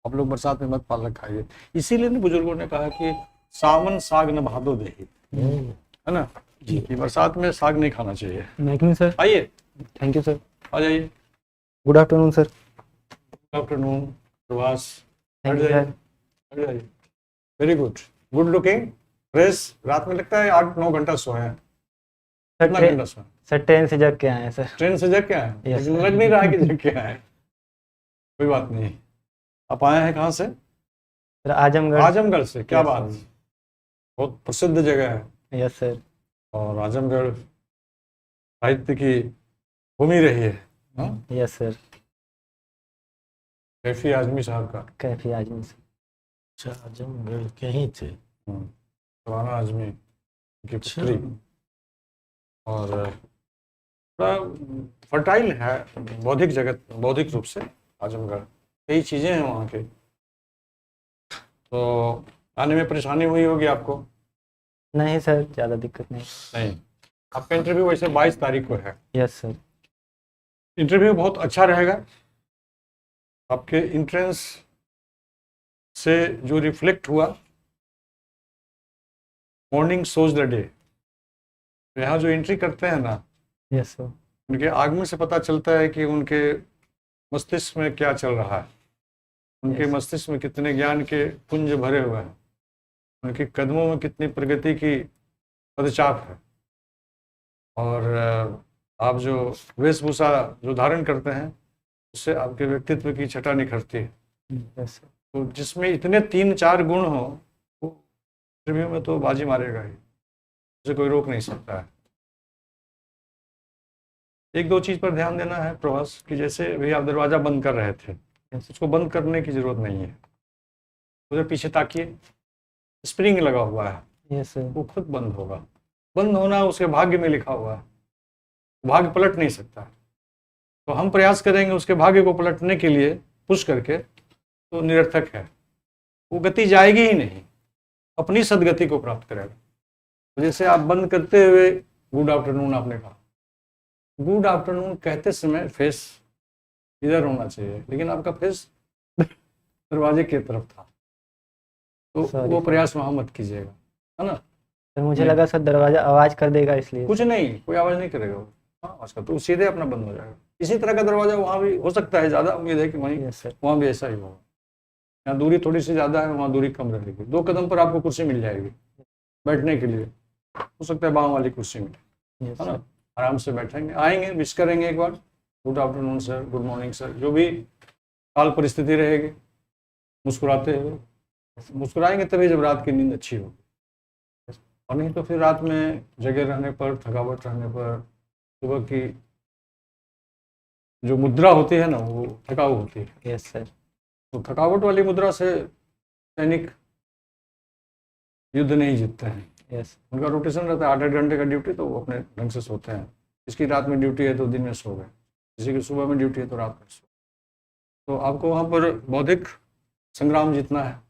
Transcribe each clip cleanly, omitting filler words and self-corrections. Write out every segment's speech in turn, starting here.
आप लोग बरसात में मत पालक खाइए। इसीलिए ना बुजुर्गों ने कहा कि सावन साग न भादो देही, है ना जी। कि बरसात में साग नहीं खाना चाहिए। Making sir. आइए, थैंक यू सर। आ जाइए। Good afternoon sir. Good afternoon प्रवास। थैंक बैठ यू जाइए, सर। बैठ जाइए। Very good, good looking, fresh. रात में लगता है 8-9 घंटा सोए हैं। कितना घंटा सोए? सर ट्रेन से जग के आए हैं सर। ट्रेन से जग के आए हैं? Yes, लेकिन sir. लग नहीं रहा है कि जग के आए हैं। कोई बात नहीं। आप आए हैं कहाँ से? सर आजमगढ़। आजमगढ़ से। क्या Yes, बात, sir. बहुत प्रसिद्ध जगह है। Yes sir. और आजमगढ़ साहित्य की भूमि रही है। हाँ? Yes sir. कैफी आजमी साहब का। कैफी आजमी सर। अच्छा, आजमगढ़ के ही थे। सवाना आजमी की अच्छा। पुत्री। और बड़ा फर्टाइल है बौद्धिक जगत, बौद्धिक रूप से आजमगढ़। कई चीज़ें हैं वहाँ के। तो आने में परेशानी हुई होगी आपको? नहीं सर, ज़्यादा दिक्कत नहीं। नहीं। आपका इंटरव्यू वैसे 22 तारीख को है। Yes sir. इंटरव्यू बहुत अच्छा रहेगा। आपके इंट्रेंस से जो रिफ्लेक्ट हुआ, मॉर्निंग सोज द डे, यहाँ जो एंट्री करते हैं ना, यस सर। उनके आगमन से पता चलता है कि उनके मस्तिष्क में क्या चल रहा है, उनके Yes. मस्तिष्क में कितने ज्ञान के पुंज भरे हुए हैं, उनके कदमों में कितनी प्रगति की पदचाप है। और आप जो वेशभूषा जो धारण करते हैं, उससे आपके व्यक्तित्व की छटा निखरती है। Yes sir. तो जिसमें इतने 3-4 गुण हो, वो इंटरव्यू में तो बाजी मारेगा ही, उसे कोई रोक नहीं सकता है। एक दो चीज़ पर ध्यान देना है प्रवास, कि जैसे अभी आप दरवाज़ा बंद कर रहे थे, उसको बंद करने की ज़रूरत नहीं है। उधर पीछे ताकिए, स्प्रिंग लगा हुआ है, यस सर। वो खुद बंद होगा। बंद होना उसके भाग्य में लिखा हुआ है, भाग्य पलट नहीं सकता। तो हम प्रयास करेंगे उसके भाग्य को पलटने के लिए पुश करके, तो निरर्थक है, वो गति जाएगी ही नहीं, अपनी सदगति को प्राप्त करेगा। तो जैसे आप बंद करते हुए गुड आफ्टरनून आपने कहा, गुड आफ्टरनून कहते समय फेस इधर होना चाहिए, लेकिन आपका फेस दरवाजे की तरफ था, तो Sorry, वो sir. प्रयास वहाँ मत कीजिएगा, है ना। सर मुझे नहीं। लगा सर दरवाज़ा आवाज़ कर देगा इसलिए। कुछ नहीं, कोई आवाज़ नहीं करेगा वो। हाँ, आवाज़ का तो सीधे अपना बंद हो जाएगा। इसी तरह का दरवाज़ा वहाँ भी हो सकता है, ज़्यादा उम्मीद है कि वहीं यस सर। वहाँ भी ऐसा ही होगा। यहाँ दूरी थोड़ी सी ज़्यादा है, वहाँ दूरी कम रहेगी। 2 कदम पर आपको कुर्सी मिल जाएगी बैठने के लिए, हो सकता है बाम वाली कुर्सी मिले, यस है ना। सर। आराम से बैठेंगे, आएंगे, विश करेंगे एक बार, good afternoon sir, good morning sir, जो भी हाल परिस्थिति रहेगी, मुस्कुराते हुए। मुस्कुराएंगे तभी जब रात की नींद अच्छी होगी, और नहीं तो फिर रात में जगे रहने पर, थकावट रहने पर, सुबह की जो मुद्रा होती है ना, वो थकाऊ होती है। Yes sir. तो थकावट वाली मुद्रा से सैनिक युद्ध नहीं जीतते हैं। यस। उनका रोटेशन रहता है 8-8 घंटे का ड्यूटी, तो वो अपने ढंग से सोते हैं। इसकी रात में ड्यूटी है तो दिन में सो गए, किसी की सुबह में ड्यूटी है तो रात में सो। तो आपको वहाँ पर बौद्धिक संग्राम जीतना है।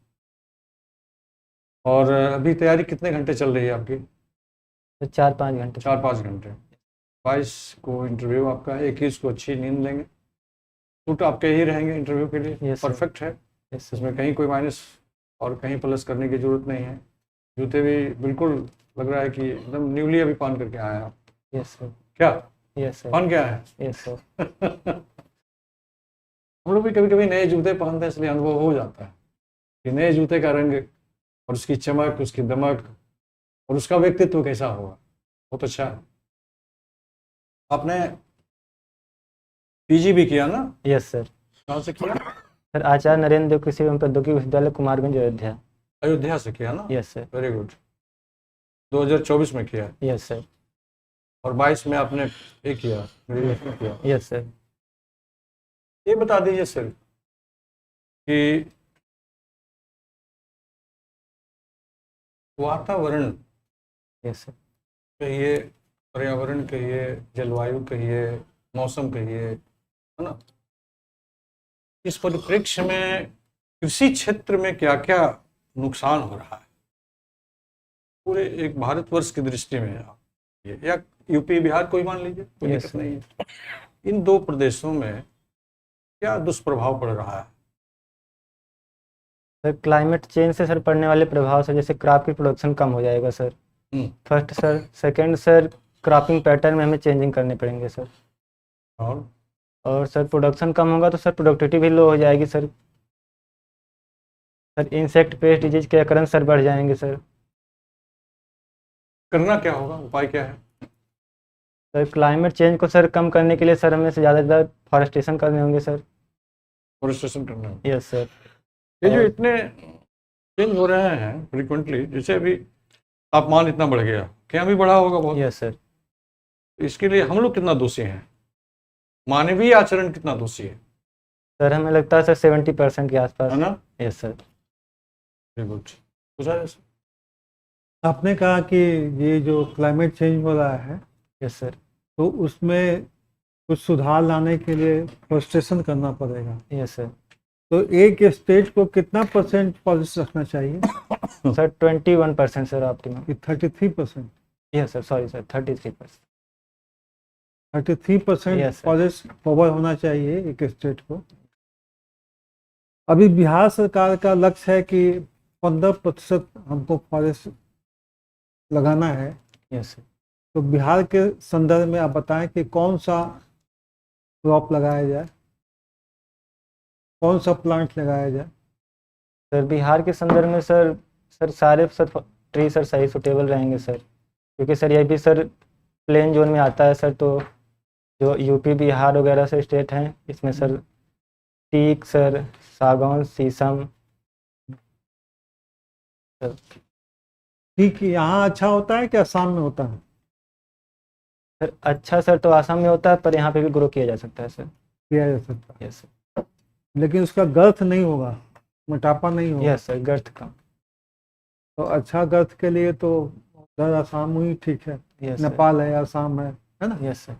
और अभी तैयारी कितने घंटे चल रही है आपकी? तो 4-5 घंटे। 4-5 घंटे। 22 को इंटरव्यू आपका है, 21 को अच्छी नींद लेंगे। सूट आपके ही रहेंगे इंटरव्यू के लिए, Yes, sir. परफेक्ट है, यस सर। इसमें कहीं कोई माइनस और कहीं प्लस करने की जरूरत नहीं है। जूते भी बिल्कुल लग रहा है कि एकदम न्यूली अभी पहन करके आए हैं आप। Yes sir. क्या यस सर। पहन के आए हैं? Yes sir. हम लोग भी कभी कभी नए जूते पहनते हैं, इसलिए अनुभव हो जाता है कि नए जूते का रंग और उसकी चमक, उसकी दमक और उसका व्यक्तित्व कैसा होगा। बहुत अच्छा है। आपने पीजी भी किया ना? Yes sir. कहाँ से किया? सर आचार्य नरेंद्र देव कृषि एवं प्रौद्योगिकी विश्वविद्यालय कुमारगंज अयोध्या। अयोध्या से किया ना? Yes sir. Very good. 2024 में किया, यस सर। और 22 में आपने ये किया, ग्रेजुएशन किया। Yes sir. ये बता दीजिए सर कि वातावरण यस सर। कहिए, पर्यावरण कहिए, जलवायु कहिए, मौसम कहिए, है ना, इस परिप्रेक्ष्य में कृषि क्षेत्र में क्या क्या नुकसान हो रहा है पूरे एक भारतवर्ष की दृष्टि में, आप ये या यूपी बिहार कोई मान लीजिए, कोई Yes, दिक्कत sir. नहीं है, इन 2 प्रदेशों में क्या दुष्प्रभाव पड़ रहा है, सर क्लाइमेट चेंज से सर पड़ने वाले प्रभाव से जैसे क्रॉप की प्रोडक्शन कम हो जाएगा sir, first sir. Second sir, cropping pattern में हमें चेंजिंग करने पड़ेंगे सर। और सर प्रोडक्शन कम होगा तो सर प्रोडक्टिविटी भी लो हो जाएगी sir. Sir insect pest disease के अकरंस सर बढ़ जाएंगे सर। करना क्या होगा, उपाय क्या है? सर क्लाइमेट चेंज को सर कम करने के लिए सर हमें से ज़्यादा फॉरेस्टेशन करने होंगे सर। फॉरेस्टेशन करना है। Yes sir. ये जो और- इतने चेंज हो रहे हैं फ्रिक्वेंटली, जैसे अभी तापमान इतना बढ़ गया, क्या भी बढ़ा होगा बहुत? Yes sir. इसके लिए हम लोग कितना दोषी हैं? मानवीय आचरण कितना दोषी है? सर हमें लगता है सर 70% के आसपास। है ना? Yes sir. Very good. पूछा जाए सर? आपने कहा कि ये जो क्लाइमेट चेंज हो रहा है यस सर। तो उसमें कुछ सुधार लाने के लिए फॉरेस्टेशन करना पड़ेगा। Yes sir. तो एक स्टेट को कितना परसेंट फॉरेस्ट रखना चाहिए? Sir 21% sir optimum. कि 33%? Yes sir, sorry sir, 33%। 33% Yes, sir. Forest cover होना चाहिए एक स्टेट को। अभी बिहार सरकार का लक्ष्य है कि 15% हमको फॉरेस्ट लगाना है। Yes sir. तो बिहार के संदर्भ में आप बताएं कि कौन सा क्रॉप लगाया जाए, कौन सा प्लांट लगाया जाए? सर बिहार के संदर्भ में सर सारे सर ट्री सर सही सुटेबल रहेंगे सर, क्योंकि सर ये भी सर प्लेन जोन में आता है सर। तो जो यूपी बिहार वगैरह से स्टेट हैं इसमें सर टीक सर, सागौन, शीशम सर। ठीक, यहाँ अच्छा होता है कि असम में होता है? सर अच्छा सर तो आसाम में होता है, पर यहाँ पे भी ग्रो किया जा सकता है सर। किया जा सकता है, यस सर। लेकिन उसका गर्थ नहीं होगा, मोटापा नहीं होगा। यस सर, गर्थ कम। तो अच्छा गर्थ के लिए तो उधर असम ही ठीक है। यस नेपाल है, असम है ना? सर। Yes sir.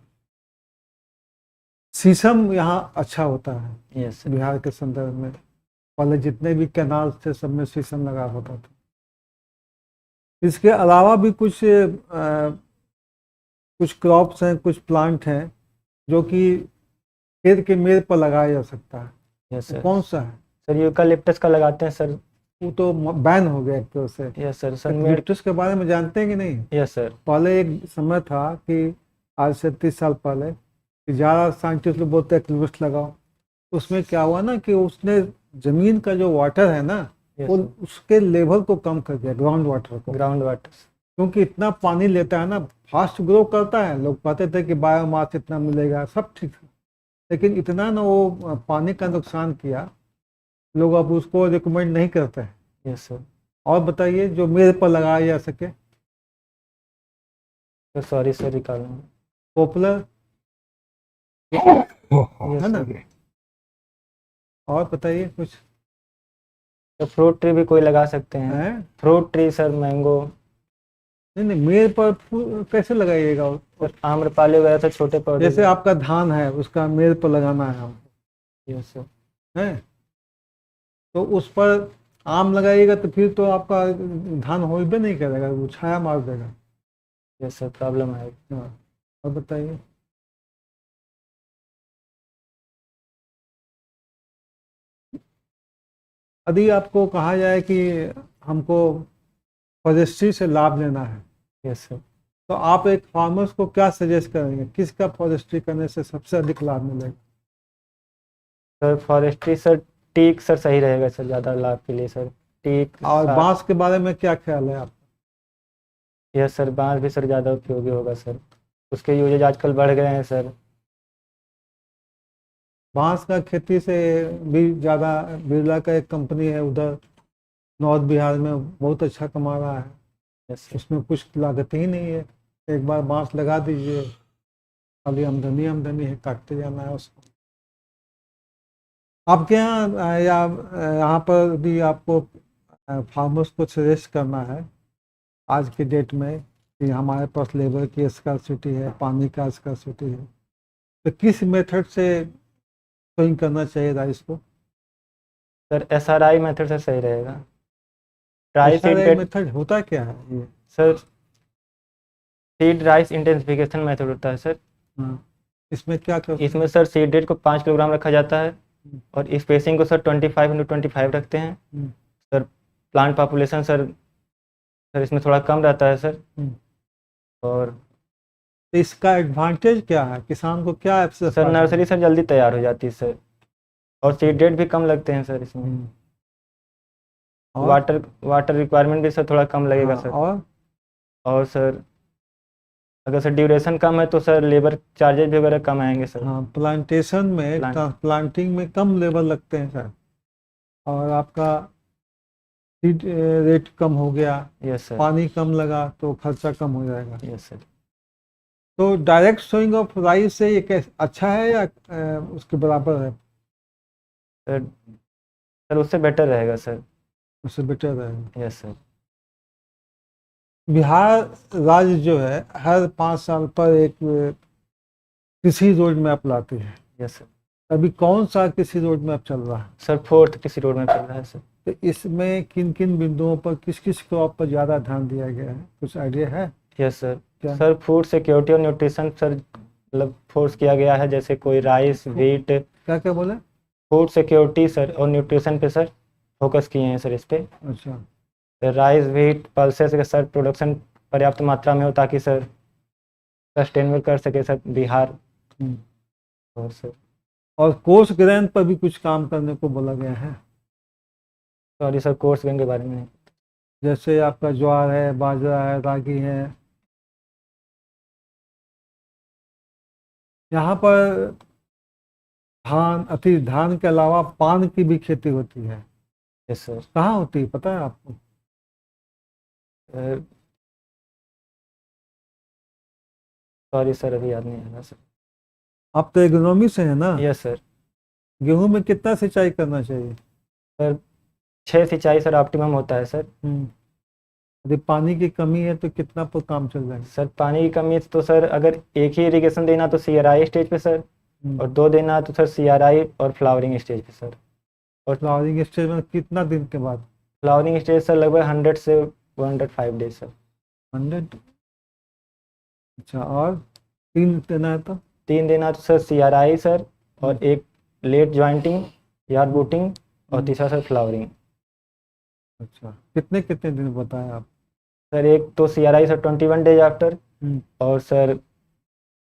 शीशम यहाँ अच्छा होता है यस सर। बिहार के संदर्भ में। पहले जितने भी कैनाल थे सब में शीशम लगा होता था। इसके अलावा भी कुछ क्रॉप्स हैं, कुछ प्लांट हैं जो कि खेत के मेड़ पर लगाया जा सकता है। यस तो सर। कौन सा है? सर यूकालिप्टस का लगाते हैं सर। वो तो बैन हो गया एक तरह से। Yes sir. Sir made. Eucalyptus के बारे में जानते हैं कि नहीं? Yes sir. पहले एक समय था कि आज से 30 साल पहले कि ज़्यादा साइंटिस्ट लोग बोलते हैं यूकेलिप्टस लगाओ। उसमें क्या हुआ ना कि उसने ज़मीन का जो वाटर है ना, वो उसके लेवल को कम कर दिया, ग्राउंड वाटर को। Ground water. क्योंकि इतना पानी लेता है ना, फास्ट ग्रो करता है। लोग कहते थे कि बायोमास इतना मिलेगा, सब ठीक है, लेकिन इतना ना वो पानी का नुकसान किया, लोग अब उसको रिकमेंड नहीं करते हैं। Yes sir. और बताइए जो मेरे पर लगाया जा सके। सर सॉरी सर, रिकॉर्ड में। पॉपुलर यस है ना? सर। और बताइए कुछ तो फ्रूट ट्री भी कोई लगा सकते हैं। है? Fruit tree sir, mango. नहीं नहीं, मेरे पर कैसे लगाइएगा? सर आम्रपाली वगैरह तो छोटे पौधे। जैसे आपका धान है, उसका मेरे पर लगाना है हमको, यस सर। है? तो उस पर आम लगाइएगा तो फिर तो आपका धान हो भी नहीं करेगा, वो छाया मार देगा। यस सर, प्रॉब्लम है। हाँ, और बताइए। यदि आपको कहा जाए कि हमको फॉरेस्ट्री से लाभ लेना है, यस सर। तो आप एक फार्मर्स को क्या सजेस्ट करेंगे? किसका फॉरेस्ट्री करने से सबसे अधिक लाभ मिलेगा? Sir forestry sir, teak sir सही रहेगा सर, ज़्यादा लाभ के लिए सर। टीक और बांस के बारे में क्या ख्याल है आपका? यस सर, बांस भी सर ज़्यादा उपयोगी होगा सर, उसके यूजेज आजकल बढ़ गए हैं सर। बांस का खेती से भी ज़्यादा, बिरला का एक कंपनी है उधर नॉर्थ बिहार में, बहुत अच्छा कमा रहा है। Yes sir. उसमें कुछ लागत ही नहीं है, एक बार बांस लगा दीजिए, खाली आमदनी आमदनी है, काटते जाना है उसको। आपके यहाँ या यहाँ पर भी आपको फार्मर्स को सजेस्ट करना है आज के डेट में कि हमारे पास लेबर की स्कार्सिटी है, पानी का स्कार्सिटी है, तो किस मेथड से सोइंग करना चाहिए राइस को? सर SRI मेथड से सही रहेगा। ट्राई सीड बेड मेथड होता क्या है ये? Sir, seed rice intensification method होता है सर। हाँ, इसमें क्या करते हैं? इसमें सर सीड रेट को 5 किलोग्राम रखा जाता है और स्पेसिंग को सर 25 × 25 रखते हैं। प्लांट पॉपुलेशन सर इसमें थोड़ा कम रहता है सर। हम्म। और तो इसका एडवांटेज क्या है, किसान को क्या इससे सर फायदा है? नर्सरी सर जल्दी तैयार हो जाती है सर, और सीड रेट भी कम लगते हैं सर इसमें। हम्म। और वाटर रिक्वायरमेंट भी सर थोड़ा कम लगेगा हाँ, सर। और सर अगर सर ड्यूरेशन कम है तो सर लेबर चार्जेस भी वगैरह कम आएंगे सर। हाँ, प्लांटेशन में ट्रांसप्लांटिंग में कम लेबर लगते हैं सर, और आपका सीड रेट कम हो गया, यस सर। पानी कम लगा तो खर्चा कम हो जाएगा। Yes sir. तो डायरेक्ट सोइंग ऑफ राइस से ये कैसे अच्छा है या उसके बराबर है, सर उससे बेटर रहेगा सर। उससे बेटर रहेगा? Yes sir. बिहार राज्य जो है हर 5 साल पर एक कृषि रोड मैप लाती है। Yes sir. अभी कौन सा कृषि रोड मैप चल रहा है? सर 4th कृषि रोड में चल रहा है सर। तो इसमें किन किन बिंदुओं पर किस किस क्रॉप पर ज़्यादा ध्यान दिया गया है, कुछ आइडिया है? Yes sir. क्या? सर फूड सिक्योरिटी और न्यूट्रिशन सर मतलब फोर्स किया गया है, जैसे कोई राइस व्हीट। क्या क्या बोले? फूड सिक्योरिटी सर और न्यूट्रिशन पे सर फोकस किए हैं सर इस पे। अच्छा। सर राइस व्हीट पल्सेस का सर प्रोडक्शन पर्याप्त मात्रा में हो ताकि सर सस्टेनेबल कर सके सर बिहार। हम्म। और सर और कोर्स ग्रेन पर भी कुछ काम करने को बोला गया है, सॉरी सर कोर्स ग्रेन के बारे में। जैसे आपका ज्वार है, बाजरा है, रागी है। यहाँ पर धान के अलावा पान की भी खेती होती है। Yes sir. कहाँ होती है पता है आपको? सॉरी सर अभी याद नहीं आ रहा सर। आप तो एग्रोनॉमी से है ना? Yes sir. गेहूं में कितना सिंचाई करना चाहिए? सर 6 सिंचाई सर ऑप्टिमम होता है सर। यदि पानी की कमी है तो कितना पर काम चल जाएगा? सर पानी की कमी है तो सर अगर एक ही इरिगेशन देना तो CRI स्टेज पे सर, और 2 देना तो सर CRI और फ्लावरिंग स्टेज पे सर। और फ्लावरिंग स्टेज में कितना दिन के बाद? फ्लावरिंग स्टेज सर लगभग 100 से 105 डेज सर। 100? अच्छा, और 3 देना है तो? 3 देना तो सर CRI सर, और एक लेट ज्वाइंटिंग यार्ड बूटिंग, और तीसरा सर फ्लावरिंग। अच्छा, कितने कितने दिन बताएं आप? सर एक तो CRI सर 21 डेज आफ्टर, और sir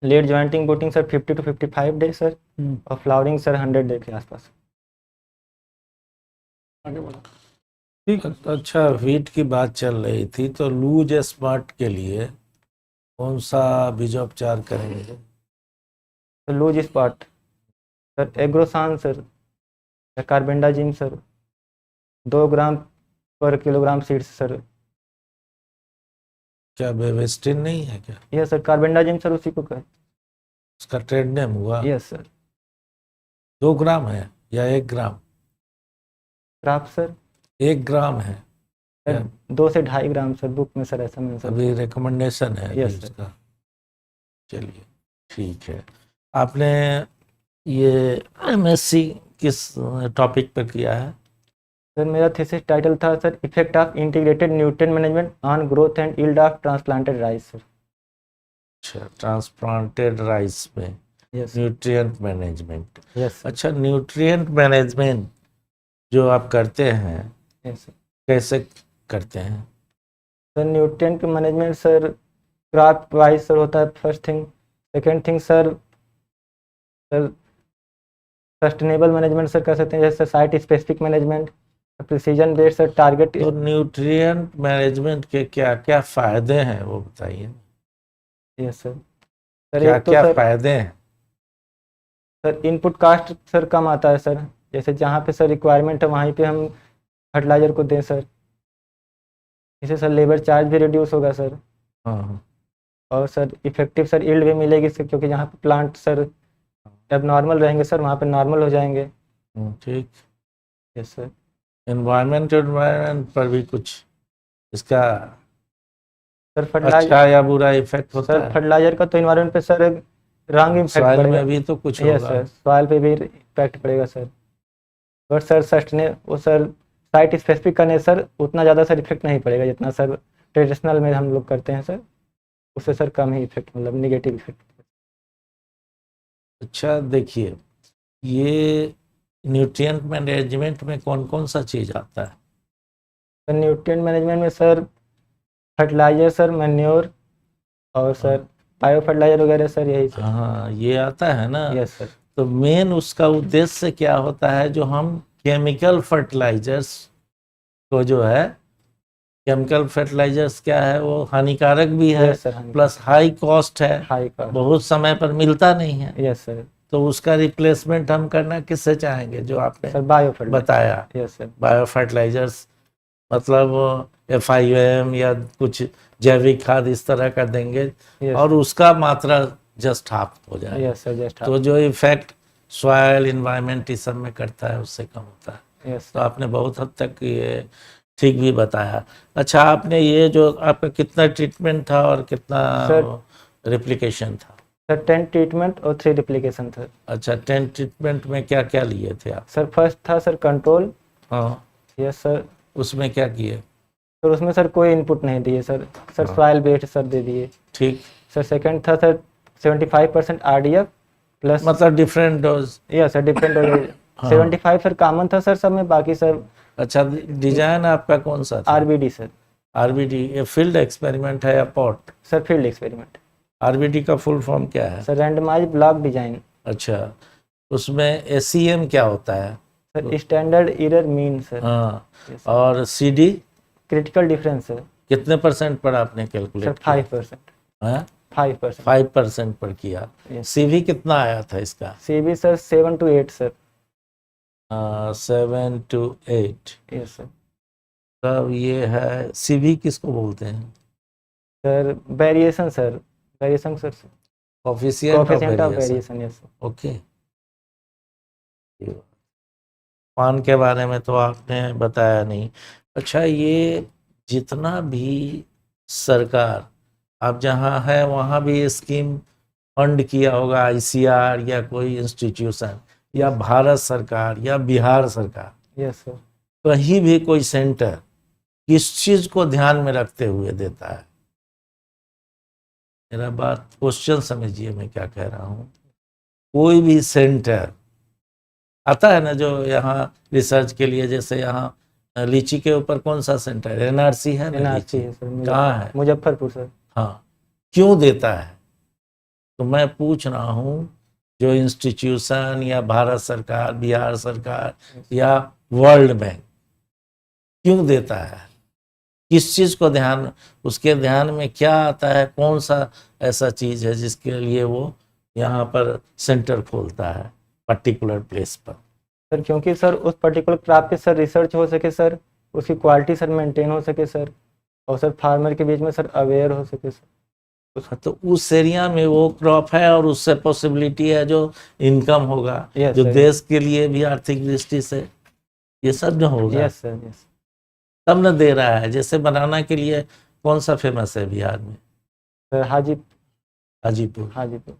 late jointing booting sir 50 to 55 days sir, और फ्लावरिंग सर 100 डे के आसपास। आगे बढ़ो। ठीक है। अच्छा, वीट की बात चल रही थी तो लूज स्पॉट के लिए कौन सा बीजोपचार करेंगे? तो loose spot sir Agrosan sir, carbendazim sir 2 gram per kilogram seeds sir. क्या बेवेस्टिन नहीं है क्या? यह सर कार्बेंडाजिम सर उसी को कहते उसका ट्रेड नेम हुआ? हैं। Yes sir. 2 ग्राम है या 1 ग्राम? क्राफ्ट सर 1 ग्राम है सर 2 से 2.5 ग्राम सर, बुक में सर ऐसा मेंशन। अभी रिकमेंडेशन है अभी Yes, sir. उसका। चलिए ठीक है। आपने ये MSc किस टॉपिक पर किया है? सर मेरा थीसिस टाइटल था sir effect of integrated nutrient management on growth and yield of transplanted rice sir. अच्छा, ट्रांसप्लांटेड राइस में यस न्यूट्रिएंट मैनेजमेंट। यस अच्छा, न्यूट्रिएंट मैनेजमेंट जो आप करते हैं यस सर। कैसे करते हैं? Sir nutrient management sir crop wise sir होता है first thing. Second thing sir sustainable management sir कर सकते हैं, जैसे site specific management, precision based sir target. तो न्यूट्रिएंट मैनेजमेंट के क्या क्या फायदे हैं वो बताइए। Yes sir. सर क्या एक तो क्या सर फायदे हैं? सर इनपुट कास्ट सर कम आता है सर, जैसे जहाँ पे सर रिक्वायरमेंट है वहीं पे हम फर्टिलाइजर को दें सर, इससे सर लेबर चार्ज भी रिड्यूस होगा सर। हाँ, और सर इफेक्टिव सर यील्ड भी मिलेगी इससे, क्योंकि जहाँ पे प्लांट सर अब नॉर्मल रहेंगे सर वहाँ पे नॉर्मल हो जाएंगे। ठीक। Yes sir. एनवायरनमेंट पर भी कुछ इसका सर फर्टिलाइजर अच्छा या बुरा इफेक्ट होता सर है? फर्टिलाइजर का तो इन्वायरमेंट पे सर रॉन्ग इम्पैक्ट सॉइल पड़ेगा। में भी तो कुछ यस होगा। सर सॉइल पे भी इम्पैक्ट पड़ेगा सर, बट सर सस्टेने वो सर साइट स्पेसिफिक करने सर उतना ज़्यादा सर इफेक्ट नहीं पड़ेगा जितना सर ट्रेडिशनल में हम लोग करते हैं सर, उससे सर कम ही इफेक्ट मतलब निगेटिव इफेक्ट। अच्छा देखिए, ये न्यूट्रिएंट मैनेजमेंट में कौन कौन सा चीज़ आता है? सर न्यूट्रिएंट मैनेजमेंट में सर फर्टिलाइजर सर, मैन्योर और सर बायो फर्टिलाइजर वगैरह सर, यही सर। हाँ, ये आता है ना। Yes sir. तो मेन उसका उद्देश्य क्या होता है, जो हम केमिकल फर्टिलाइजर्स को जो है, केमिकल फर्टिलाइजर्स क्या है, वो हानिकारक भी है, yes sir. Plus high cost है, हाई का। बहुत समय पर मिलता नहीं है। Yes sir. तो उसका रिप्लेसमेंट हम करना किससे चाहेंगे, जो आपने सर बायो फर्टिलाइजर। बताया, यस सर। बायो फर्टिलाइजर्स, मतलब FIM या कुछ जैविक खाद इस तरह का देंगे, यस और उसका मात्रा जस्ट हाफ हो जाए। यस सर, जस्ट तो जो इफेक्ट सॉयल इन्वायरमेंट इस सब में करता है, उससे कम होता है। यस तो आपने बहुत हद तक ये ठीक भी बताया। अच्छा, आपने ये जो आपका कितना ट्रीटमेंट था और कितना रिप्लिकेशन था? सर 10 ट्रीटमेंट और 3 रिप्लिकेशन था। अच्छा, 10 ट्रीटमेंट में क्या क्या लिए थे आप? सर फर्स्ट था सर कंट्रोल। हाँ, यस सर। उसमें क्या किए? सर उसमें सर कोई इनपुट नहीं दिए सर, हाँ। सॉइल बेस्ड सर दे दिए। ठीक। सर सेकंड था सर 75% RDF प्लस, मतलब different dose. Yes sir different हो गए। हाँ। 75 सर कॉमन था सर सब में, बाकी सर अच्छा, डिजाइन आपका कौन सा था? RBD sir. RBD ये फील्ड एक्सपेरिमेंट है या pot? Sir field experiment. RBD का फुल फॉर्म क्या है? Sir randomise block design. अच्छा, उसमें SEM क्या होता है? Sir standard error mean sir. हाँ, Yes, sir। और CD क्रिटिकल डिफरेंस सर। कितने परसेंट पर आपने सर कैलकुलेट 5%। किया? 5%। 5% पर किया। Yes। CV कितना आया था इसका? CB sir 7 to 8 sir. 7 to 8। Yes sir. तब ये है CV किसको बोलते हैं? Sir variation sir, variation sir, coefficient of coefficient of variation. Variation. Yes sir. Okay. पान के बारे में तो आपने बताया नहीं। अच्छा, ये जितना भी सरकार आप जहाँ है वहाँ भी स्कीम फंड किया होगा, ICR या कोई इंस्टीट्यूशन, या भारत सरकार या बिहार सरकार, यस सर। कहीं भी कोई सेंटर किस चीज को ध्यान में रखते हुए देता है? मेरा बात क्वेश्चन समझिए मैं क्या कह रहा हूँ। कोई भी सेंटर आता है ना, जो यहाँ रिसर्च के लिए, जैसे यहाँ लीची के ऊपर कौन सा सेंटर है? NRC है ना? NRC लीची है सर। कहाँ है? मुजफ्फरपुर सर। हाँ, क्यों देता है? तो मैं पूछ रहा हूँ, जो इंस्टीट्यूशन या भारत सरकार, बिहार सरकार या वर्ल्ड बैंक क्यों देता है? किस चीज को ध्यान, उसके ध्यान में क्या आता है? कौन सा ऐसा चीज है जिसके लिए वो यहाँ पर सेंटर खोलता है पर्टिकुलर प्लेस पर? सर क्योंकि सर उस पर्टिकुलर क्रॉप पे सर रिसर्च हो सके सर, उसकी क्वालिटी सर मेंटेन हो सके सर, और सर फार्मर के बीच में सर अवेयर हो सके सर। तो उस एरिया में वो क्रॉप है और उससे पॉसिबिलिटी है जो इनकम होगा, Yes, जो sir। देश के लिए भी आर्थिक दृष्टि से ये सब जो होगा, यस सर। यस तब न दे रहा है। जैसे बनाना के लिए कौन सा फेमस है बिहार में? सर। हाजीपुर। हाजीपुर।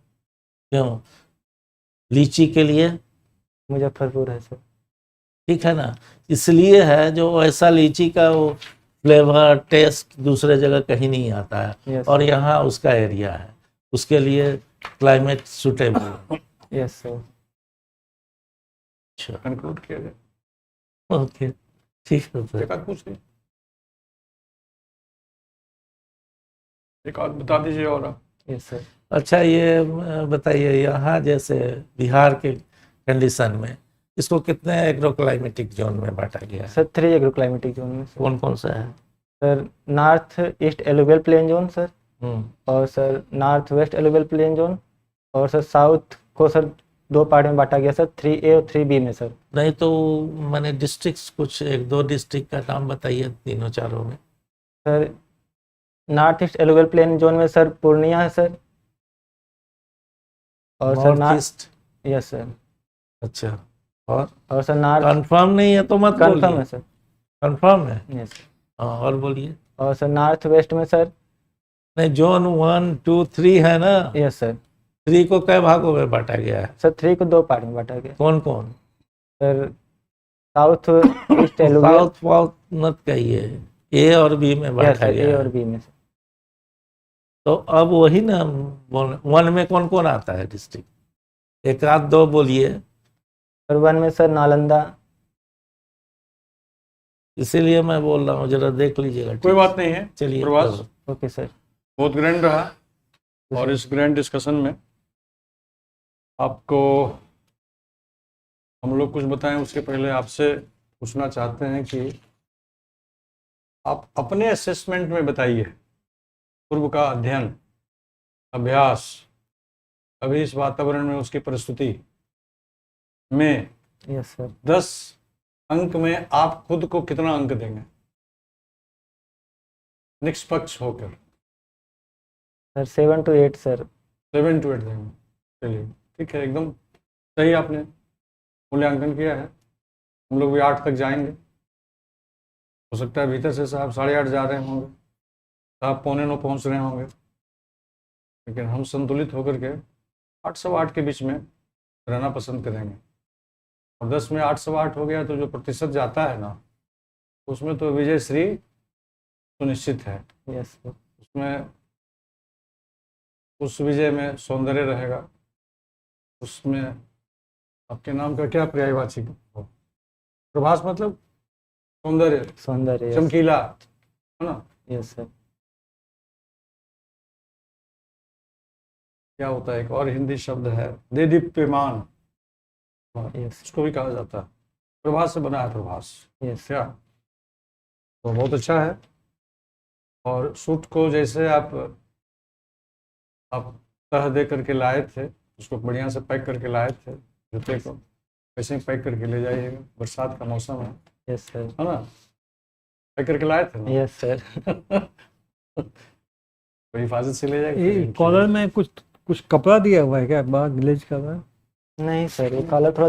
क्यों? लीची के लिए मुजफ्फरपुर है सर। ठीक है ना, इसलिए है जो ऐसा लीची का वो फ्लेवर टेस्ट दूसरे जगह कहीं नहीं आता है, यस और यहाँ उसका एरिया है, उसके लिए क्लाइमेट सुटेबल। Yes sir. अच्छा, कंक्लूड किया जाए। ओके, ठीक है फिर। एक आध पूछ लीजिए, एक आध बता दीजिए और आप। Yes sir. अच्छा, ये बताइए, यहाँ जैसे बिहार के कंडीशन में इसको कितने एग्रो क्लाइमेटिक जोन में बांटा गया है? सर 3 एग्रो क्लाइमेटिक जोन में सर। कौन कौन सा है? Sir north east alluvial plain zone sir, hmm, और sir north west alluvial plain zone, और सर साउथ को सर 2 पार्ट में बांटा गया सर, 3A और 3B में सर। नहीं तो मैंने डिस्ट्रिक्ट्स कुछ 1-2 डिस्ट्रिक्ट का नाम बताइए, तीनों चारों में। Sir north east alluvial plain zone में सर पूर्णिया है सर, और sir north east. Yes sir, अच्छा, और सर नॉर्थ कंफर्म नहीं है तो मत कंफर्म बोलिए। है सर। कंफर्म है? Yes sir. हाँ, और बोलिए। और सर नॉर्थ वेस्ट में सर। नहीं, जोन 1, 2, 3 है ना? Yes sir. 3 को कई भागों में बांटा गया है? सर 3 को 2 पार्ट में बांटा गया कौन कौन? Sir. South east alluvial. South वाउथ मत कहिए, A और B में यस बांटा सर, गया A है। और B में सर। तो अब वही ना, 1 में कौन कौन आता है डिस्ट्रिक्ट? 1-2 बोलिए। सर 1 में सर नालंदा, इसीलिए मैं बोल रहा हूँ, जरा देख लीजिएगा। कोई बात नहीं है। चलिए प्रभास, ओके सर। बहुत ग्रैंड रहा और इस ग्रैंड डिस्कशन में आपको हम लोग कुछ बताएं उसके पहले आपसे पूछना चाहते हैं कि आप अपने असेसमेंट में बताइए, पूर्व का अध्ययन अभ्यास, अभी इस वातावरण में उसकी प्रस्तुति में यस सर। 10 अंक में आप खुद को कितना अंक देंगे निष्पक्ष होकर? Sir 7 to 8 sir. 7 to 8 देंगे। चलिए ठीक है, एकदम सही आपने मूल्यांकन किया है। हम लोग भी 8 तक जाएंगे। हो सकता है भीतर से साहब 8:30 जा रहे होंगे, साहब 8:45 पहुंच रहे होंगे, लेकिन हम संतुलित होकर के 8 सवा 8 के बीच में रहना पसंद करेंगे। और 10 में 8 सवा 8 हो गया तो जो प्रतिशत जाता है ना, उसमें तो विजय श्री सुनिश्चित है। Yes sir. उसमें उस विजय में सौंदर्य रहेगा, उसमें आपके नाम का क्या पर्यायवाची हो? प्रभास मतलब सौंदर्य, सौंदर्य। चमकीला, है ना? Yes sir. क्या होता है, एक और हिंदी शब्द है देदीप्यमान, यस। इसको भी कहा जाता है। प्रभास से बना है प्रभास, यस। क्या? तो बहुत अच्छा है। और सूट को जैसे आप तह दे करके लाए थे, उसको बढ़िया से पैक करके लाए थे, जूते को वैसे ही पैक करके ले जाइएगा, बरसात का मौसम है यस सर। ना? पैक करके लाए थे ना? Yes sir. तो हिफाजत से ले जाएगा। ये कॉलर में कुछ कपड़ा दिया हुआ है क्या? बड़ा ग्लेज कर रहा है। नहीं सर, ये कॉलर थोड़ा